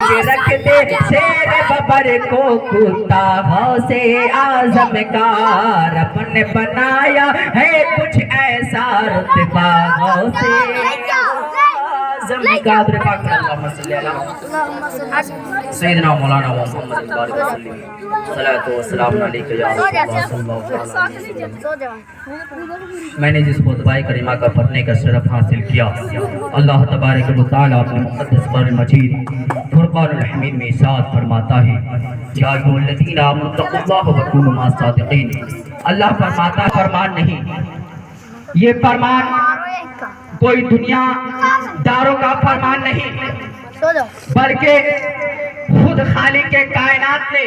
کے رکھتے شیر ببر کو کتا غوثِ اعظم کا رب نے بنایا ہے کچھ ایسا رتبہ غوثِ اعظم کا درود پاک اللہم صلی علی سیدنا مولانا محمد البارک وسلم صلاۃ و سلام علیک یا رسول اللہ صلی اللہ علیہ وسلم۔ میں نے جس خطبہ کریمہ کا پڑھنے کا شرف حاصل کیا، اللہ تبارک و تعالیٰ اپنے مقدس قرآن مجید فرقان الحمید میں ارشاد فرماتا ہے یا ایھا الذین آمنوا اتقوا اللہ وکونوا مع الصادقین۔ اللہ فرماتا فرمان نہیں، یہ فرمان کوئی دنیا داروں کا فرمان نہیں، بلکہ خود خالق کائنات نے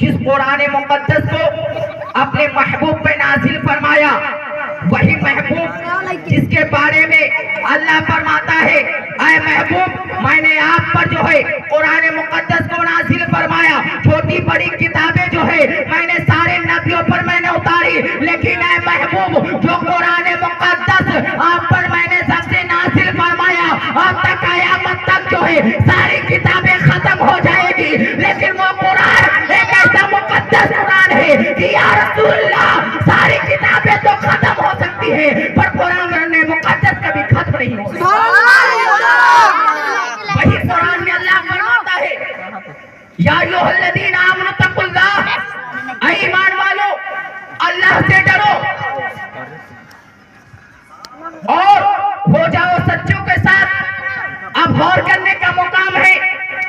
جس قرآن مقدس کو اپنے محبوب پہ نازل فرمایا، وہی محبوب جس کے بارے میں اللہ فرماتا ہے اے محبوب میں نے آپ پر جو ہے قرآن مقدس کو نازل فرمایا، چھوٹی بڑی کتابیں جو ہے میں نے سارے نبیوں پر میں نے اتاری، لیکن اے محبوب جو قرآن مقدس آپ پر میں نے سب سے نازل فرمایا، اب تک قیامت تک جو ہے ساری کتابیں ختم ہو جائے گی، لیکن وہ قرآن ایک ایسا مقدس قرآن ہے کہ یا رسول اللہ ساری کتابیں تو ختم ہو سکتی ہے پر قرآن مقدس کبھی ختم نہیں ہو سکتا۔ وہی قرآن میں اللہ فرماتا ہے یا ایھا الذین آمنوا اتقوا اللہ، اے ایمان والو اللہ سے ڈرو اور ہو جاؤ سچوں کے ساتھ۔ اب غور کرنے کا مقام ہے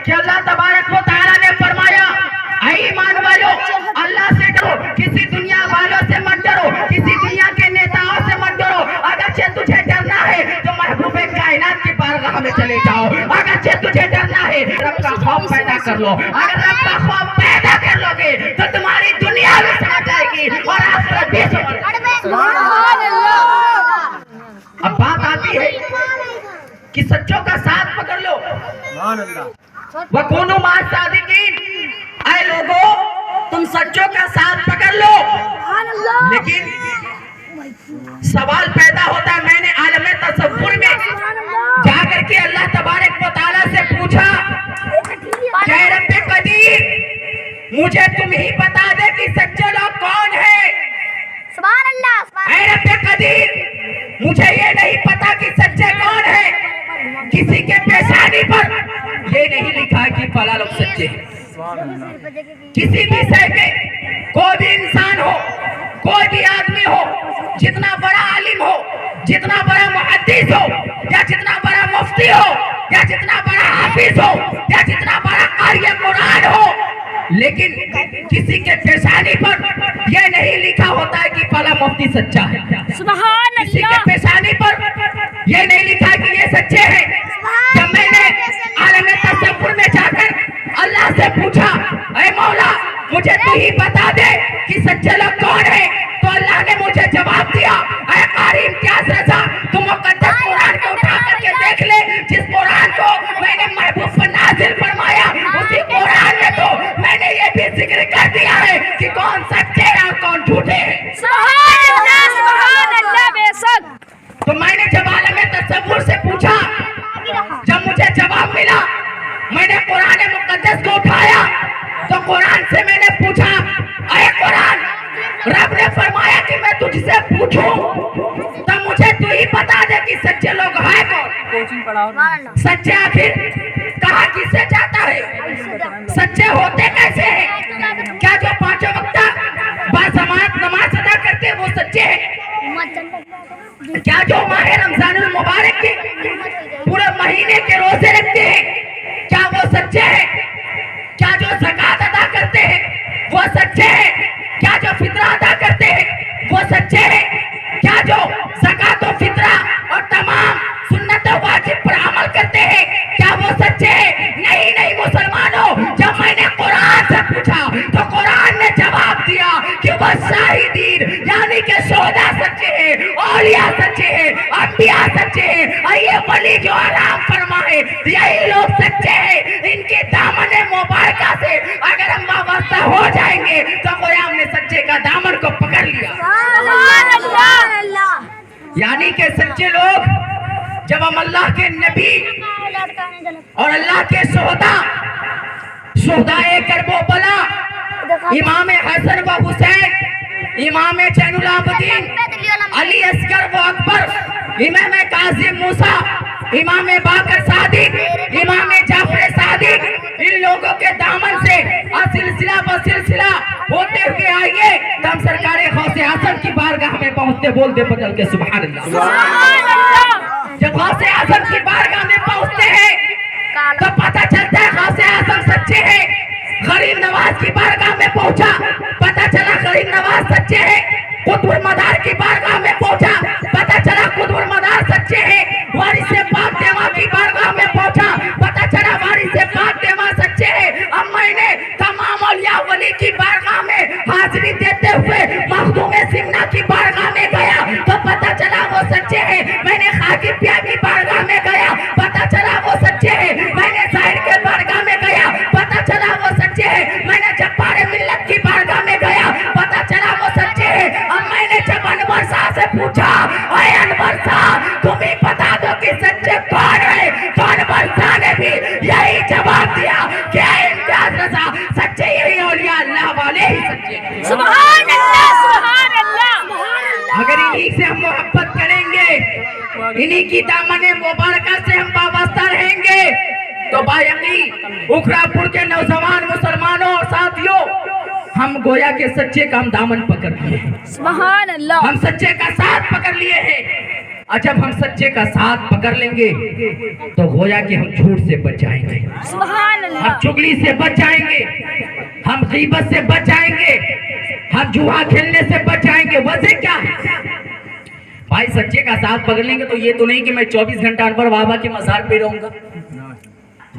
کہ اللہ تبارک و تعالیٰ نے فرمایا اے ایمان والو اللہ سے ڈرو، کسی دنیا والوں سے مت ڈرو، کسی دنیا کے نیتاؤں سے مت ڈرو۔ اگرچہ تجھے ڈرنا ہے تو محبوب کائنات کی بارگاہ میں چلے جاؤ، اگرچہ تجھے ڈرنا ہے رب کا خوف پیدا کر لو، اگر رب کا خوف پیدا کر لو گے تو تمہاری دنیا بھی سمجھ جائے گی اور آخرت بھی سمجھ جائے گی۔ اب بات آتی ہے کہ سچوں کا ساتھ پکڑ لو، وَكُونُوا مَعَ الصَّادِقِينَ، اے لوگو تم سچوں کا ساتھ پکڑ لو، لیکن سوال پیدا ہوتا ہے۔ میں نے عالم تصور میں جا کر کے اللہ تبارک و تعالیٰ سے پوچھا کہ اے رب قدیر مجھے تم ہی بتا دے کہ سچے لوگ کون ہیں۔ سبحان اللہ، اے رب قدیر مجھے یہ نہیں پتا کہ سچے کون ہیں، کسی کے پیشانی پر یہ نہیں لکھا کہ فلاں لوگ سچے ہیں۔ کسی بھی شے کے کوئی بھی انسان ہو، کوئی بھی آدمی ہو، جتنا بڑا عالم ہو، جتنا بڑا محدث ہو، یا جتنا بڑا مفتی ہو، یا جتنا بڑا حافظ ہو، یا جتنا بڑا قاری قرآن ہو، لیکن کسی کے پیشانی پر یہ نہیں لکھا ہوتا ہے کہ فلاں مفتی سچا ہے، کسی کے پیشانی پر یہ نہیں لکھا کہ یہ سچے ہیں۔ جب میں نے عالم تصور میں جا کر اللہ سے پوچھا اے مولا مجھے تو ہی بتا دے کہ سچے لوگ کون ہیں، تو اللہ نے مجھے جواب دیا اے قاری امتیاز رضا تم مقدس قرآن کو اٹھا کر کے دیکھ لے، جس قرآن کو میں نے محبوب پر نازل فرمایا اسی قرآن میں تو میں نے یہ بھی ذکر کر دیا ہے کہ کون سچے ہیں اور کون جھوٹے ہیں۔ سبحان اللہ بے شک۔ تو میں نے جب عالم تصور سے پوچھا، جب مجھے جواب ملا میں نے قرآن مقدس کو اٹھایا تو قرآن سے میں نے پوچھا اے قرآن رب نے فرمایا کہ میں تجھ سے پوچھوں تو مجھے تو ہی بتا دے کہ سچے لوگ ہیں کون۔ سچے آخر کہا کسے جاتا ہے، سچے ہوتے کیسے ہیں؟ کیا جو پانچوں وقت باجماعت نماز ادا کرتے ہیں وہ سچے ہیں؟ کیا جو ماہ رمضان المبارک کے پورے مہینے کے روزے رکھتے ہیں کیا وہ سچے ہیں؟ کیا جو زکوٰۃ ادا کرتے ہیں وہ سچے ہیں؟ کیا جو فطرہ ادا کرتے ہیں وہ سچے ہیں؟ کیا جو زکوٰۃ و فطرہ اور تمام سنت و واجب پر عمل کرتے ہیں کیا وہ سچے ہیں؟ نہیں نہیں مسلمانوں، جب میں نے قرآن سے پوچھا تو قرآن نے جواب دیا کہ وہ شاہدین یعنی کہ شہداء سچے ہیں، اولیاء سچے ہیں، انبیاء سچے ہیں، اور یہ ولی جو آرام فرمائے یہی لوگ سچے ہیں۔ ان کے دامن مبارکہ سے اگر ہم وابستہ ہو جائیں گے تو قرآن نے سچے کا دامن کو پکڑ لیا۔ یعنی کہ سچے لوگ جب ہم اللہ کے نبی اور اللہ کے शुहदाए करबला, इमाम हसन व हुसैन, इमाम जैनुल आबदीन, अली असगर व अकबर, इमाम कासिम मूसा, इमाम बाकर सादिक, इमाम जाफर सादिक, इन लोगों के दामन से सिलसिला ब सिलसिला होते हुए आइए तो हम सरकार गौसे आजम की बारगाह में पहुंचते बोलते बदल के सुभान अल्लाह। जब गौसे आजम की बारगाह में पहुंचते हैं तो पता चलता है गौसे आजम सच्चे हैं। गरीब नवाज की बारगाह में पहुंचा, पता चला गरीब नवाज सच्चे हैं। कुतुब मदार की बारगाह में पहुंचा, पता चला कुतुब मदार सच्चे हैं। वारिस पाक देवा की बारगाह में पहुंचा, पता चला वारिस पाक देवा सच्चे हैं। अब मैंने तमाम औलिया वली की बारगाह में हाजिरी देते हुए मखदूम सिमना की बारगाह में गया तो पता चला वो सच्चे हैं। मैंने खाकी पिया की बारगाह में गया, पता चला वो सच्चे हैं। मैंने जाहिर के बारगाह में गया, पता चला वो सच्चे हैं। मैंने जब्बार मिल्लत की बारगाह में गया, पता चला वो सच्चे हैं। अब मैंने जब अनवर शाह से पूछा, ओए अनवर शाह तुम ही बता दो कि सच्चे कौन है, तो अनवर शाह ने भी यही जवाब दिया कि इम्तियाज रज़ा सच्चे यही औलिया अल्लाह वाले ही सच्चे हैं। सुभान अल्लाह, सुभान अल्लाह। अगर इन्हीं से हम मोहब्बत करेंगे, इन्हीं की दामने मुबारका से हम वाबस्ता रहेंगे तो बायकी उखरापुर के नौजवान मुसलमानों और साथियों, हम गोया के सच्चे का हम दामन पकड़ लिए हैं। सुभान अल्लाह। हम सच्चे का साथ पकड़ लिए हैं और जब हम सच्चे का साथ पकड़ लेंगे तो गोया कि हम झूठ से बच जाएंगे, सुभान अल्लाह। हम चुगली से बच जाएंगे, हम गीबत से बच जाएंगे, हम जुआ खेलने से बच जाएंगे। वजह क्या है भाई? सच्चे का साथ पकड़ लेंगे तो ये तो नहीं कि मैं 24 घंटा अनवर बाबा के मज़ार पे रहूंगा,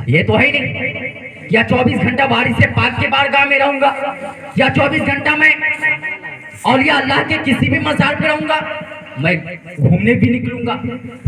ये तो है ही नहीं। या 24 घंटा वारिस पाक के बारगाह में रहूंगा, या 24 घंटा मैं औलिया अल्लाह के किसी भी मज़ार पे रहूंगा। मैं घूमने भी निकलूंगा,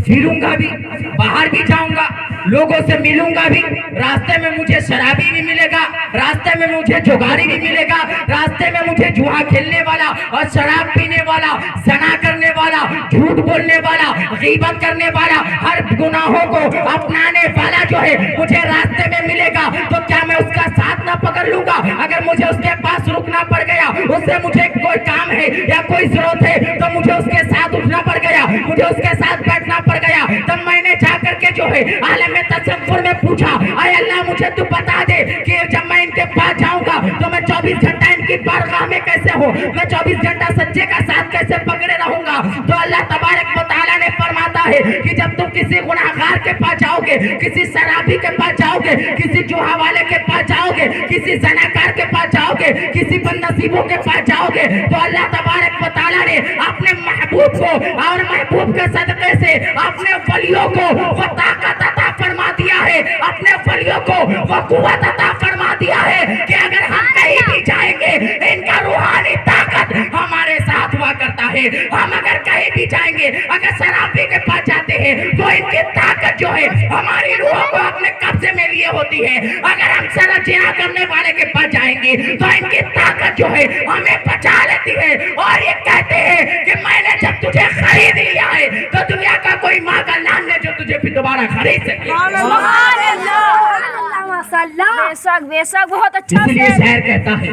फिरूंगा भी, बाहर भी जाऊंगा, लोगों से मिलूंगा भी। रास्ते में मुझे शराबी भी मिलेगा, रास्ते में मुझे जुगारी भी मिलेगा, रास्ते में मुझे जुआ खेलने वाला और शराब पीने वाला, ज़ना करने वाला, झूठ बोलने वाला, गीबत करने वाला, हर गुनाहों को अपनाने वाला जो है मुझे रास्ते में मिलेगा। तो क्या मैं उसका साथ ना पकड़ लूंगा? अगर मुझे उसके पास रुकना पड़ गया, उससे मुझे कोई काम है या कोई जरूरत है तो मुझे उसके साथ उठना पड़ गया, मुझे उसके साथ बैठना पड़ गया। तब मैंने जाकर के जो है आलम तसव्वुर में पूछा, आए अल्लाह मुझे तू बता दे कि जब मैं इनके पास जाऊंगा तो मैं 24 घंटा इनकी बारगाह में कैसे हो, मैं 24 घंटा सच्चे का साथ कैसे पकड़े रहूंगा? तो अल्लाह तबारक व तआला ने फरमाता है कि जब तुम किसी गुनाहगार के पास जाओगे, किसी शराबी के पास जाओगे, किसी जुआ वाले के पास जाओगे, किसी ज़नाकार के पास जाओगे, किसी बदनसीबों के पास जाओगे तो अल्लाह तबारक व तआला ने अपने महबूब को और महबूब के सदक़े से अपने वलियों को वो ताकत अता फरमा दिया है, अपने वलियों को वो कुव्वत अता फरमा दिया है कि अगर हम कहीं भी जाएंगे इनका रूहानी ताकत हमारे साथ हुआ करता है। हम अगर कहीं भी जाएंगे, अगर शराबी के पास जाते हैं तो इनकी ताकत जो है हमारी रूहों को अपने कब्जे में लिए होती है। अगर हम शराब जिना करने वाले के पास जाएंगे तो इनकी ताकत जो है हमें बचा लेती है और ये कहते हैं कि मैंने जब तुझे खरीद लिया है तो दुनिया का कोई माँ का नाम नहीं जो तुझे फिर दोबारा खरीद सके। सुभान अल्लाह, माशाअल्लाह। बेशक बेशक, बहुत अच्छा इसलिए शेर। शायर कहता है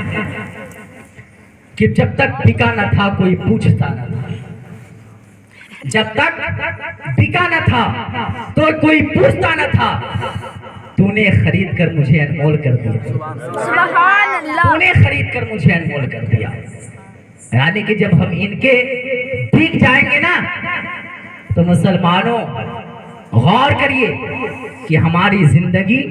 कि जब तक बिका न था कोई पूछता न था, जब तक बिका न था तो कोई पूछता न था, तूने खरीद कर मुझे अनमोल कर दिया, सुभान अल्लाह। तूने खरीद कर मुझे अनमोल कर दिया। यानी कि जब हम इनके बिक जाएंगे ना तो मुसलमानों गौर करिए कि हमारी जिंदगी,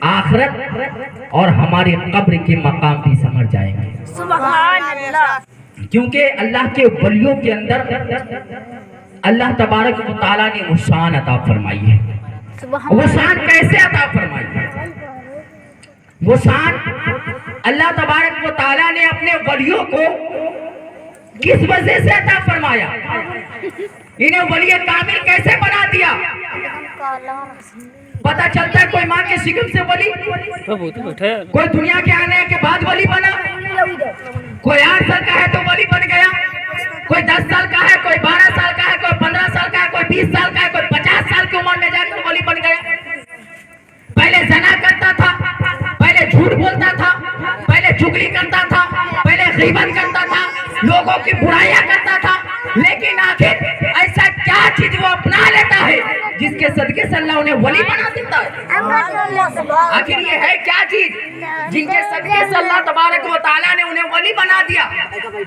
आखिरत और हमारे कब्र के मकाम भी समझ जाएंगे। सुभान अल्लाह। क्योंकि अल्लाह के वलियों के अंदर अल्लाह तबारक व तआला ने वो शान अता फरमाई है। वो शान कैसे अता फरमाई है? वो शान अल्लाह तबारक व तआला ने अपने वलियों को किस वजह से अता फरमाया? इन्हें वली कामिल कैसे बना दिया? पता चलता है कोई माँ के शिकम से वली, कोई दुनिया के आने के बाद वली बना, कोई 8 साल का है तो वली बन गया, कोई 10 साल का है, कोई 12 साल का है, कोई 15 साल का है, कोई 20 साल का है, कोई 50 साल की उम्र में जाकर वली बन गया। पहले जना करता बुराइयां करता था, लेकिन आखिर ऐसा क्या चीज वो अपना लेता है जिसके सदके से अल्लाह उन्हें वली बना देता है? आखिर ये है क्या चीज जिनके सदके से अल्लाह तबारक व तआला ने उन्हें वली बना दिया,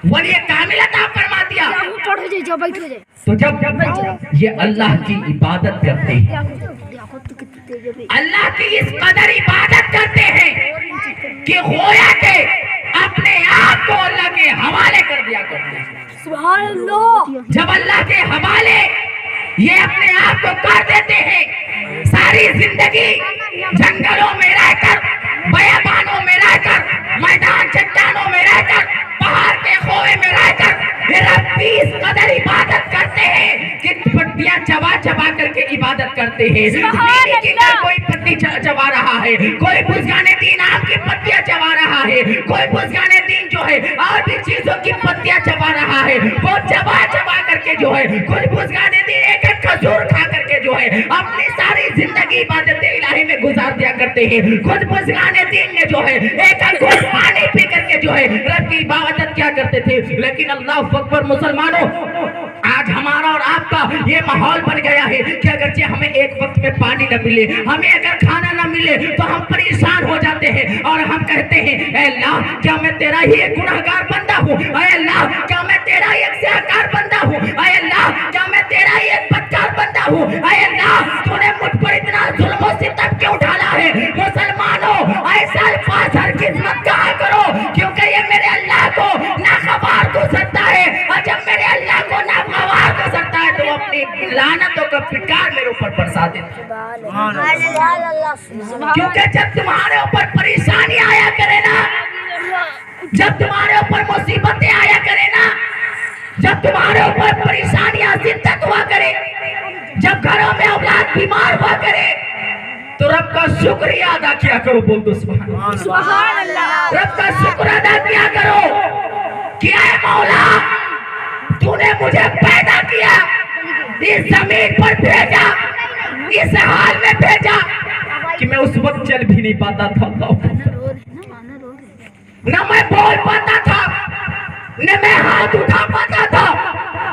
वली कामिल अता फरमा दिया? तो जब ये अल्लाह की इबादत करते हैं, अल्लाह की इस कदर इबादत करते हैं कि गोया के अपने आप को अल्लाह के हवाले कर दिया करते हैं। सुभान अल्लाह। जब अल्लाह के हवाले ये अपने आप को कर देते हैं, सारी जिंदगी जंगलों में रहकर, बयाबानों में रहकर, मैदान चट्टानों में रहकर, पहाड़ के खोए में रहकर रब्बी इस कदर इबादत करते हैं कि पत्तियां चबा चबा करके इबादत करते हैं। नीली की तरह कोई पत्ती चबा रहा है, कोई बुज़गाने दीन आम की पत्तियां चबा रहा है, कोई बुज़गाने दीन जो है और भी चीजों की पत्तियां चबा रहा है, वो चबा चबा करके जो है, कुछ बुज़गाने दीन एक एक खजूर खा करके जो है अपनी सारी जिंदगी इबादत इलाही में गुजार दिया करते हैं। कुछ बुज़गाने दीन ने जो है एक एक घूंट पानी पी करके जो है रब की इबादत क्या करते थे। लेकिन अल्लाह अकबर मुसलमानों, आज हमारा और आपका ये माहौल बन गया है कि अगरचे हमें एक वक्त में पानी न मिले, हमें अगर खाना न मिले तो हम परेशान हो जाते हैं और हम कहते हैं ऐ अल्लाह क्या मैं तेरा ही एक गुनाहगार बंदा हूँ, ऐ अल्लाह क्या मैं तेरा ही एक सियाहकार बंदा हूँ, ऐ अल्लाह क्या मैं तेरा ही एक बदकार बंदा हूँ, ऐ अल्लाह तूने मुझ पर इतना जुल्म और सितम क्यों ढाला है। मुसलमानों, ऐसा अल्फाज हरगिज़ मत कहा करो, क्योंकि ये मेरे अल्लाह को नाखबर गुजरता है, और जब मेरे अल्लाह को नाखबर गुजरता है तो अपनी लानतों का फिकार मेरे ऊपर बरसा देता है। क्योंकि जब तुम्हारे ऊपर परेशानी आया करे ना, जब तुम्हारे ऊपर मुसीबतें आया करे ना, जब तुम्हारे ऊपर परेशानियां शिद्दत हुआ करे, जब घरों में औलाद बीमार हुआ करे, तो रब का शुक्रिया अदा किया करो। बोल दो सुभान अल्लाह। रब का शुक्र अदा किया करो कि ऐ मौला तूने मुझे पैदा किया, इस जमीन पर भेजा, इस हाल में भेजा कि मैं उस वक्त चल भी नहीं पाता था, न मैं बोल पाता था, न मैं हाथ उठा पाता था,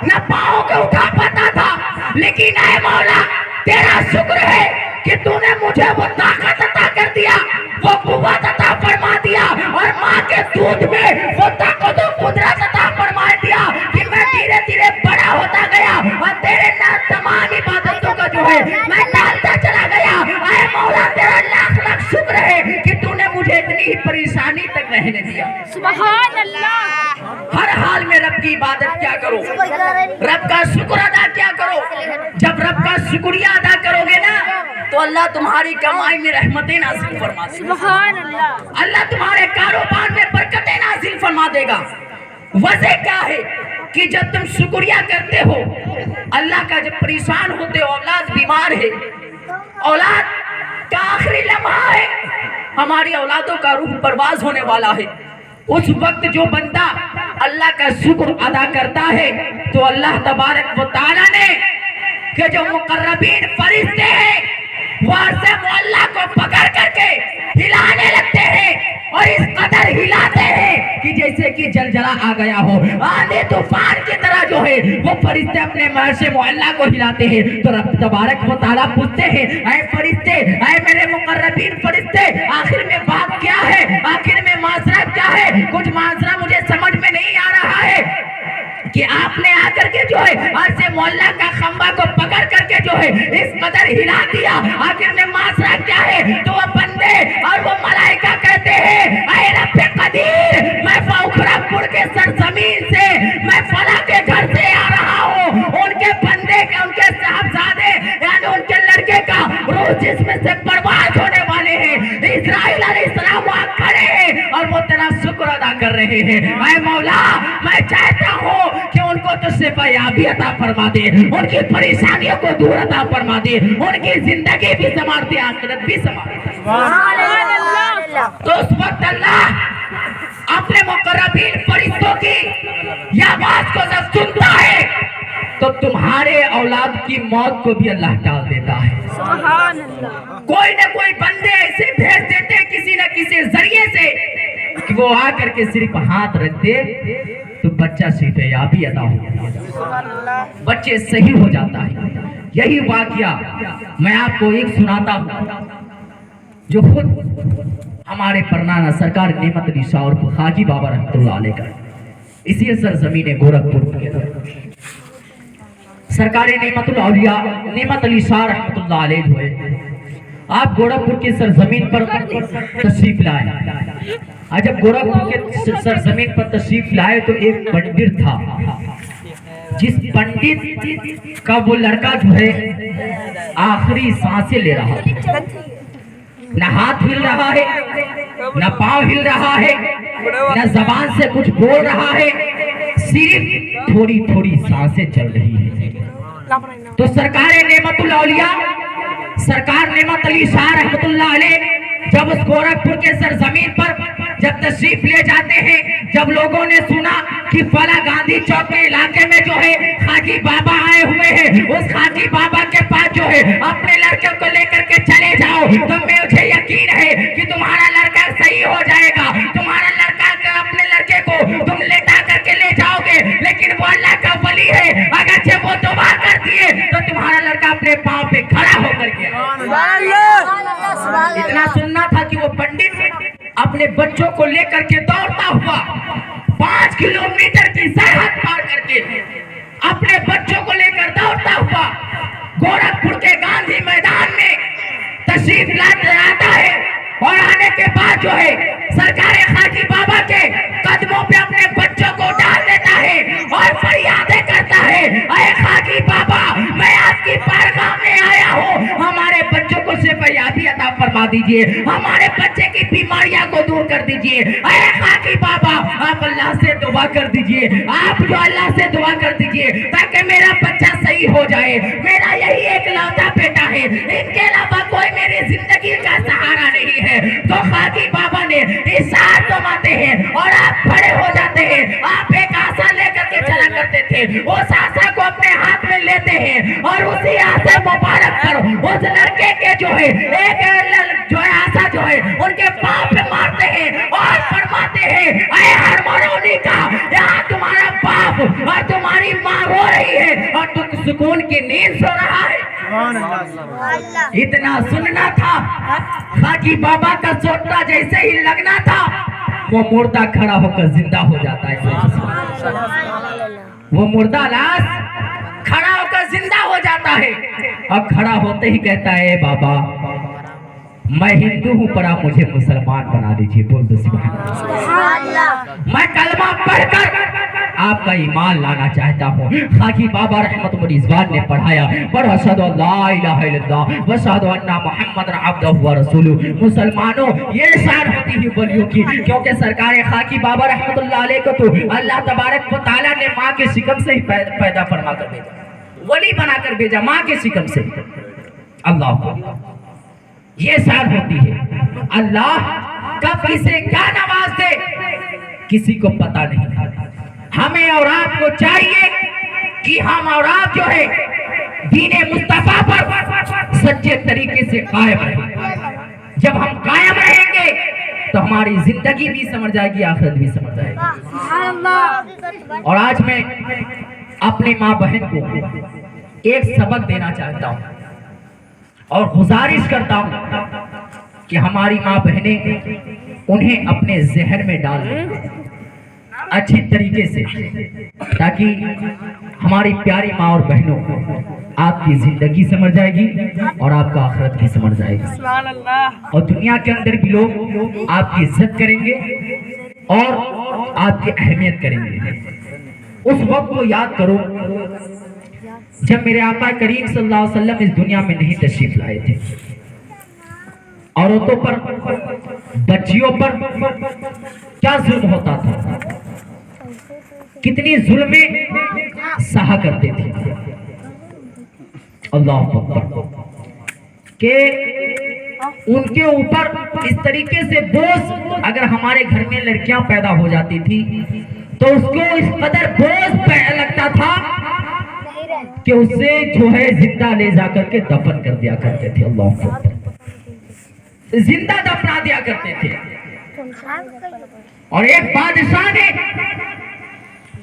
न पाँव को उठा पाता था, लेकिन ऐ मौला तेरा शुक्र है कि तूने मुझे वो ताकत अता कर दिया, वो कुव्वत अता फरमा दिया, और माँ के दूध में वो ताकत और कुदरत अता फरमा दिया कि मैं धीरे धीरे बड़ा होता गया और तेरे नाम तमाम इबादतों का जो है मैं डालता चला गया। ऐ मौला तेरा लाख लाख शुक्र है कि तूने मुझे इतनी ही परेशानी तक रहने दिया। सुभान अल्लाह। हर हाल में रब की इबादत क्या करो, रब का शुक्र अदा क्या करो। जब रब का शुक्रिया अदा करोगे ना तो अल्लाह तुम्हारी कमाई में रहमतें नाज़िल फरमा देगा। सुभान अल्लाह। अल्लाह तुम्हारे कारोबार में बरकतें नाज़िल फरमा देगा। वजह क्या है कि जब तुम शुक्रिया करते हो अल्लाह का, जब परेशान होते हो, औलाद बीमार है, औलाद का आखिरी लम्हा है, हमारी औलादों का रूह परवाज होने वाला है, उस वक्त जो बंदा अल्लाह का शुक्र अदा करता है तो अल्लाह तबारक व तआला ने कि जो मुकर्रबीन फरिश्ते हैं वो से मोहल्ला को पकड़ करके हिलाने लगते हैं, और इस कदर हिलाते हैं कि जैसे कि जलजला आ गया हो, आंधी तूफान की तरह जो है वो फरिश्ते अपने महल से मोहल्ला को हिलाते हैं। तो रब तबारक व तआला पूछते हैं ऐ फरिश्ते, ऐ मेरे मुकर्रबीन फरिश्ते, आखिर में बात क्या है, आखिर में माजरा क्या है। कुछ माजरा मुझे समझ में नहीं आ रहा है कि आपने आकर के जो है आज से मोहल्ला का खंबा को पकड़ करके जो है इस कदर हिला दिया, आखिर में माजरा क्या है। तो वो बंदे और वो मलाइका कहते हैं ऐ रब कदीर, मैं फौखरापुर के सरजमीन से, मैं फला के घर से आ रहा हूँ, उनके बंदे का, उनके साहबजादे यानी उनके लड़के का रूह जिसमें से परवाज होने वाले हैं, इस्राइल अलैहिस्सलाम वहाँ खड़े हैं और वो तेरा शुक्र अदा कर रहे हैं। ऐ मौला मैं चाहता हूँ कि उनको तो शिफायाबी अता फरमा दे, उनकी परेशानियों को दूर अता फरमा दे, उनकी जिंदगी भी संवार दे, आखिरत भी संवार दे। तो उस वक्त अल्लाह अपने मुकर्रबीन फरिश्तों की यह आवाज को जब सुनता है तो तुम्हारे औलाद की मौत को भी अल्लाह टाल देता है। सुभान अल्लाह। कोई न कोई बंदे ऐसे भेज देते किसी न किसी जरिए से कि वो आकर के सिर्फ हाथ रख दे तो बच्चा शिफयाबी अता हो जाता, बच्चे सही हो जाता है। यही वाकया मैं आपको एक सुनाता हूँ जो खुद हमारे परनाना सरकार नेमत अली शाह और हाजी बाबा रहमतुल्लाह अलैह का इसी सरजमीन गोरखपुर सरकार नेमत अली शाह रहमतुल्लाह अलैह हुए। आप गोरखपुर की सरजमीन पर तशरीफ लाए और जब गोरखपुर के सरजमीन पर तशरीफ लाए तो एक पंडित था, जिस पंडित का वो लड़का जो है आखिरी सांसें ले रहा है, न हाथ हिल रहा है, न पांव हिल रहा है, न जबान से कुछ बोल रहा है, सिर्फ थोड़ी थोड़ी सांसें चल रही है। तो सरकार नेमत अली शाह रहमतुल्लाह अलैह जब उस गोरखपुर के सरजमीन पर जब तशरीफ ले जाते हैं, जब लोगों ने सुना कि फला गांधी चौक के इलाके में जो है खाकी बाबा आए हुए हैं, उस खाकी बाबा के पास जो है अपने लड़के को लेकर के चले जाओ, तो मुझे यकीन है कि तुम्हारा लड़का सही हो जाएगा। तुम्हारा लड़का अपने लड़के को तुम लेटा करके ले जाओगे, लेकिन वो अल्लाह का वली है, अगर जब वो दुआ कर दिए तो तुम्हारा लड़का अपने पांव पे खड़ा होकर के। इतना सुनना था कि वो पंडित अपने बच्चों को लेकर के दौड़ता हुआ 5 किलोमीटर की सरहद पार करके अपने बच्चों को लेकर दौड़ता हुआ गोरखपुर के गांधी मैदान में तशरीफ लाता है और आने के बाद जो है सरकार खाकी बाबा के कदमों पे अपने बच्चों को डाल देता है और फरियादें करता है, अरे खाकी बाबा मैं आपकी बारगाह में आया हूँ, हमारे बच्चों को शिफयाबी अता फरमा दीजिए, हमारे बच्चे की बीमारियां को दूर कर दीजिए। अरे खाकी बाबा आप अल्लाह से दुआ कर दीजिए, आप जो अल्लाह से दुआ कर दीजिए ताकि मेरा बच्चा सही हो जाए, मेरा यही एक लौता बेटा है, इनके अलावा कोई मेरी जिंदगी का सहारा नहीं है। तो खाकी बाबा ने इशारा दबाते हैं और आप खड़े हो जाते हैं। आप एक आशा लेकर के चला करते थे, उस आशा को अपने हाथ में लेते हैं और उसी आशा मुबारक पर उस लड़के के जो है एक जो है आशा जो है उनके पांव पे मारते हैं और फरमाते हैं, अरे हरमोनी का यहाँ तुम्हारा बाप और तुम्हारी माँ रो रही है और तुम सुकून की नींद सो रहा है। इतना सुनना था, खाकी बाबा का सोटा जैसे ही लगना था वो मुर्दा खड़ा होकर जिंदा हो जाता है। वो मुर्दा लाश खड़ा होकर जिंदा हो जाता है और खड़ा होते ही कहता है, बाबा मैं हिंदू हूँ पर आप मुझे मुसलमान बना दीजिए। बोल दो सुभान अल्लाह। मैं कलमा पढ़कर आपका ईमान लाना चाहता हूँ। खाकी बाबा रहमतुल्लाह इज़्वान ने पढ़ाया, पर अशहदु अल्ला इलाहा इल्लल्लाह व अशहदु अन्ना मुहम्मदन अब्दुहु व रसूलुहु। मुसलमानों ये शान होती है वलियों की, क्योंकि सरकार खाकी बाबा रहमतुल्लाह अलैह को तो अल्लाह तबारक व तआला ने माँ के शिकम से ही पैदा फरमा कर भेजा, वली बना कर भेजा, माँ के शिकम से। अल्लाह ये शान होती है। अल्लाह कब किसे क्या नवाज दे किसी को पता नहीं। हमें और आपको चाहिए कि हम और आप जो है दीने मुस्तफा पर सच्चे तरीके से कायम रहें। जब हम कायम रहेंगे तो हमारी जिंदगी भी समझ जाएगी, आखिरत भी समझ जाएगी। और आज मैं अपनी माँ बहन को एक सबक देना चाहता हूँ और गुजारिश करता हूँ कि हमारी माँ बहनें उन्हें अपने जहन में डाल दें अच्छी तरीके से, ताकि हमारी प्यारी माँ और बहनों आपकी जिंदगी समझ जाएगी और आपका आखिरत भी समझ जाएगी। और दुनिया के अंदर भी लोग आपकी इज्जत करेंगे और आपकी अहमियत करेंगे। उस वक्त को याद करो जब मेरे आका करीम सल्लल्लाहु अलैहि वसल्लम इस दुनिया में नहीं तशरीफ लाए थे। औरतों पर, बच्चियों पर क्या जुल्म होता था, कितनी जुल्में सहा करते थे। अल्लाह अकबर के उनके ऊपर इस तरीके से बोझ, अगर हमारे घर में लड़कियां पैदा हो जाती थी तो उसको इस कदर बोझ लगता था कि उसे जो है जिंदा ले जाकर के दफन कर दिया करते थे। अल्लाह जिंदा दफना दिया करते थे। और एक बादशाह ने